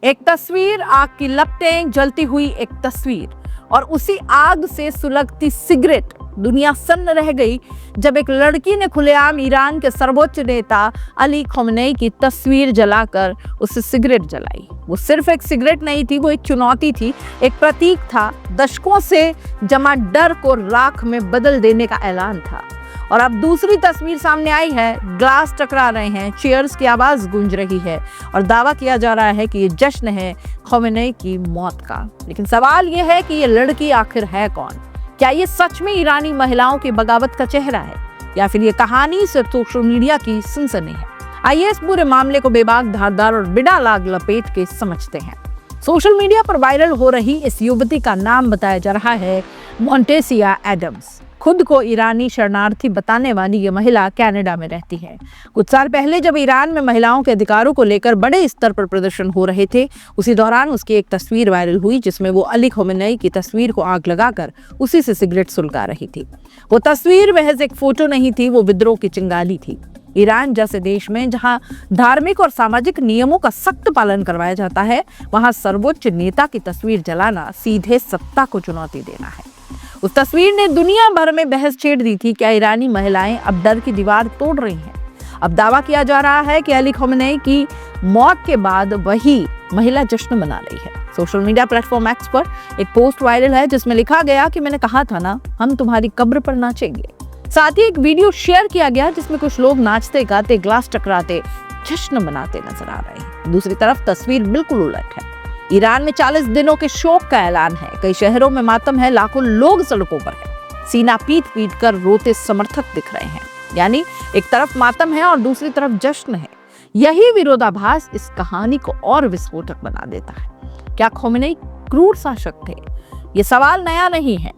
एक तस्वीर, आग की लपटें, जलती हुई एक तस्वीर और उसी आग से सुलगती सिगरेट। दुनिया सन्न रह गई जब एक लड़की ने खुलेआम ईरान के सर्वोच्च नेता अली खमेनी की तस्वीर जलाकर उससे सिगरेट जलाई। वो सिर्फ एक सिगरेट नहीं थी, वो एक चुनौती थी, एक प्रतीक था, दशकों से जमा डर को राख में बदल देने का ऐलान था। और अब दूसरी तस्वीर सामने आई है, ग्लास टकरा रहे हैं, चीयर्स की आवाज गूंज रही है और दावा किया जा रहा है कि ये जश्न है खमेनी की मौत का। लेकिन सवाल ये है कि ये लड़की आखिर है कौन? क्या ये सच में ईरानी महिलाओं की बगावत का चेहरा है या फिर ये कहानी सिर्फ सोशल मीडिया की सनसनी है? आइए इस पूरे मामले को बेबाक, धारदार और बिना लाग लपेट के समझते हैं। सोशल मीडिया पर वायरल हो रही इस युवती का नाम बताया जा रहा है मोंटेसिया एडम्स। खुद को ईरानी शरणार्थी बताने वाली ये महिला कनाडा में रहती है। कुछ साल पहले जब ईरान में महिलाओं के अधिकारों को लेकर बड़े स्तर पर प्रदर्शन हो रहे थे, उसी दौरान उसकी एक तस्वीर वायरल हुई जिसमें वो अली खमेनी की तस्वीर को आग लगाकर उसी से सिगरेट सुलगा रही थी। वो तस्वीर महज एक फोटो नहीं थी, वो विद्रोह की चिंगारी थी। ईरान जैसे देश में जहां धार्मिक और सामाजिक नियमों का सख्त पालन करवाया जाता है, वहां सर्वोच्च नेता की तस्वीर जलाना सीधे सत्ता को चुनौती देना है। उस तस्वीर ने दुनिया भर में बहस छेड़ दी थी। क्या ईरानी महिलाएं अब डर की दीवार तोड़ रही हैं? अब दावा किया जा रहा है कि अली खमेनी की मौत के बाद वही महिला जश्न मना रही है। सोशल मीडिया प्लेटफॉर्म एक्स पर एक पोस्ट वायरल है जिसमें लिखा गया कि मैंने कहा था ना, हम तुम्हारी कब्र पर नाचेंगे। साथ ही एक वीडियो शेयर किया गया जिसमें कुछ लोग नाचते गाते, ग्लास टकराते, जश्न मनाते नजर आ रहे हैं। दूसरी तरफ तस्वीर बिल्कुल उलट है। ईरान में 40 दिनों के शोक का ऐलान है। कई शहरों में मातम है, लाखों लोग सड़कों पर हैं। सीना पीट पीट कर रोते समर्थक दिख रहे हैं। यानी एक तरफ मातम है और दूसरी तरफ जश्न है। यही विरोधाभास इस कहानी को और विस्फोटक बना देता है। क्या खमेनी क्रूर शासक थे? ये सवाल नया नहीं है।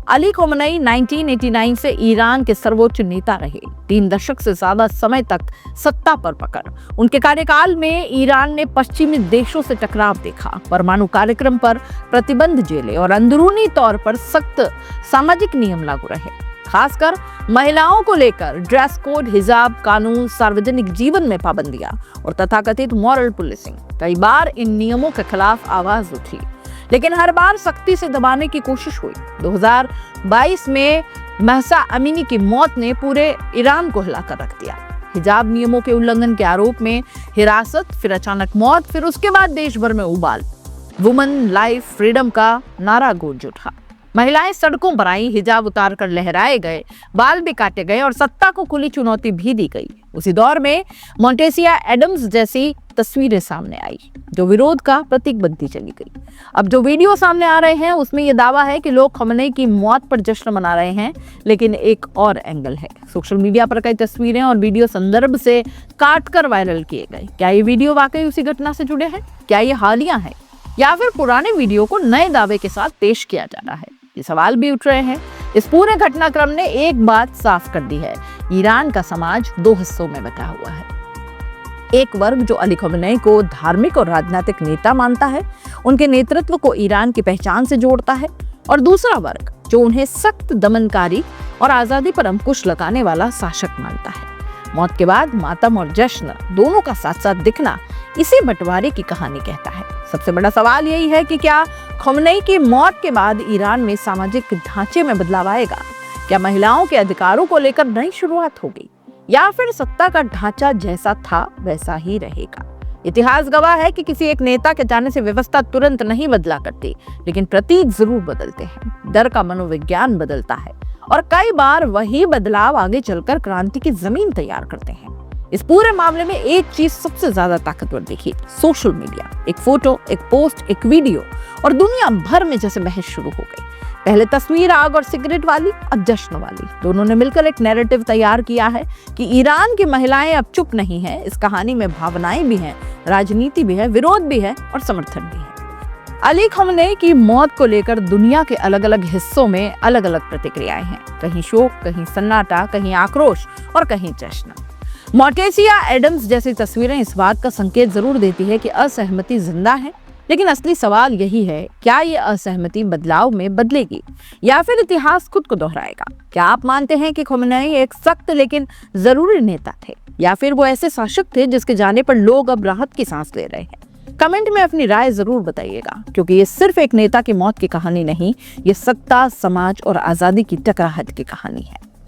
अली खमेनी 1989 से ईरान के सर्वोच्च नेता रहे। 3 दशक से ज्यादा समय तक सत्ता पर पकड़। उनके कार्यकाल में ईरान ने पश्चिमी देशों से टकराव देखा, परमाणु कार्यक्रम पर प्रतिबंध झेले और अंदरूनी तौर पर सख्त सामाजिक नियम लागू रहे। खासकर महिलाओं को लेकर ड्रेस कोड, हिजाब, कानून, सार्वजनिक जीवन में पाबंदियां और तथाकथित मॉरल पुलिसिंग। कई बार इन नियमों के खिलाफ आवाज उठी, लेकिन हर बार सख्ती से दबाने की कोशिश हुई। 2022 में महसा अमीनी की मौत ने पूरे ईरान को हिलाकर रख दिया। हिजाब नियमों के उल्लंघन के आरोप में हिरासत, फिर अचानक मौत, फिर उसके बाद देश भर में उबाल। वुमेन लाइफ फ्रीडम का नारा गूंज उठा। महिलाएं सड़कों पर आई, हिजाब उतार कर लहराए गए, बाल भी काटे गए और सत्ता को खुली चुनौती भी दी गई। उसी दौर में मोंटेसिया एडम्स जैसी तस्वीरें सामने आई जो विरोध का प्रतीक बनती चली गई। अब जो वीडियो सामने आ रहे हैं उसमें यह दावा है कि लोग खमेनी की मौत पर जश्न मना रहे हैं, लेकिन एक और एंगल है। सोशल मीडिया पर कई तस्वीरें और वीडियो संदर्भ से काटकर वायरल किए गए। क्या ये वीडियो वाकई उसी घटना से जुड़े हैं? क्या ये हालिया है या फिर पुराने वीडियो को नए दावे के साथ पेश किया जा रहा है? ये सवाल भी उठ रहे हैं। इस पूरे घटनाक्रम ने एक बात साफ कर दी है, ईरान का समाज 2 हिस्सों में बटा हुआ है। एक वर्ग जो अली खमेनी को धार्मिक और राजनीतिक नेता मानता है, उनके नेतृत्व को ईरान की पहचान से जोड़ता है, और दूसरा वर्ग जो उन्हें सख्त दमनकारी और आजादी पर अंकुश लगाने वाला शासक मानता है। मौत के बाद मातम और जश्न दोनों का साथ साथ दिखना इसी बंटवारे की कहानी कहता है। सबसे बड़ा सवाल यही है कि क्या खमेनी की मौत के बाद ईरान में सामाजिक ढांचे में बदलाव आएगा? क्या महिलाओं के अधिकारों को लेकर नई शुरुआत होगी या फिर सत्ता का ढांचा जैसा था वैसा ही रहेगा? इतिहास गवाह है कि किसी एक नेता के जाने से व्यवस्था तुरंत नहीं बदला करती, लेकिन प्रतीक जरूर बदलते हैं। डर का मनोविज्ञान बदलता है और कई बार वही बदलाव आगे चलकर क्रांति की जमीन तैयार करते हैं। इस पूरे मामले में एक चीज सबसे ज्यादा ताकतवर दिखी, सोशल मीडिया। एक फोटो, एक पोस्ट, एक वीडियो और दुनिया भर में जैसे बहस शुरू हो गई। पहले तस्वीर आग और सिगरेट वाली, अब जश्न वाली। दोनों ने मिलकर एक नैरेटिव तैयार किया है कि ईरान की महिलाएं अब चुप नहीं हैं। इस कहानी में भावनाएं भी हैं, राजनीति भी है, विरोध भी है और समर्थन भी है। अली खमेनी की मौत को लेकर दुनिया के अलग अलग हिस्सों में अलग अलग प्रतिक्रियाएं हैं। कहीं शोक, कहीं सन्नाटा, कहीं आक्रोश और कहीं जश्न। मोंटेसिया एडम्स जैसी तस्वीरें इस बात का संकेत जरूर देती है कि असहमति जिंदा है, लेकिन असली सवाल यही है, क्या ये असहमति बदलाव में बदलेगी या फिर इतिहास खुद को दोहराएगा? क्या आप मानते हैं कि खमेनी एक सख्त लेकिन जरूरी नेता थे, या फिर वो ऐसे शासक थे जिसके जाने पर लोग अब राहत की सांस ले रहे हैं? कमेंट में अपनी राय जरूर बताइएगा, क्योंकि ये सिर्फ एक नेता की मौत की कहानी नहीं, ये सत्ता, समाज और आजादी की टकराहट की कहानी है।